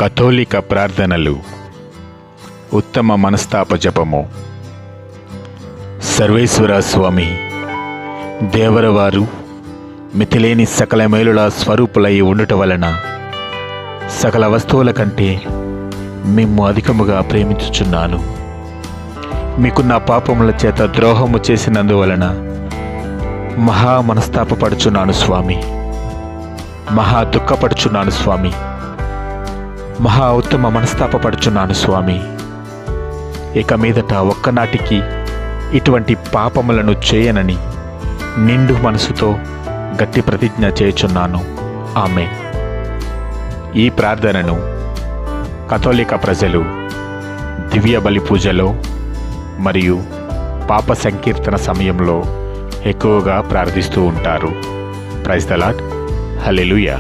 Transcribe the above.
కథోలిక ప్రార్థనలు. ఉత్తమ మనస్తాప జపము. సర్వేశ్వర స్వామి, దేవరవారు మితిలేని సకల మేలుల స్వరూపులై ఉండుట వలన సకల వస్తువుల కంటే మిమ్ము అధికముగా ప్రేమించుచున్నాను. మీకు నా పాపముల చేత ద్రోహము చేసినందువలన మహా మనస్తాపపడుచున్నాను స్వామి, మహా దుఃఖపడుచున్నాను స్వామి, మహా ఉత్తమ మనస్తాపపడుచున్నాను స్వామి. ఇక మీదట ఒక్కనాటికి ఇటువంటి పాపములను చేయనని నిండు మనసుతో గట్టి ప్రతిజ్ఞ చేయుచున్నాను. ఆమేన్. ఈ ప్రార్థనను కథోలిక ప్రజలు దివ్య బలి పూజలో మరియు పాప సంకీర్తన సమయంలో ఎక్కువగా ప్రార్థిస్తూ ఉంటారు. Praise the lord. హల్లెలూయా.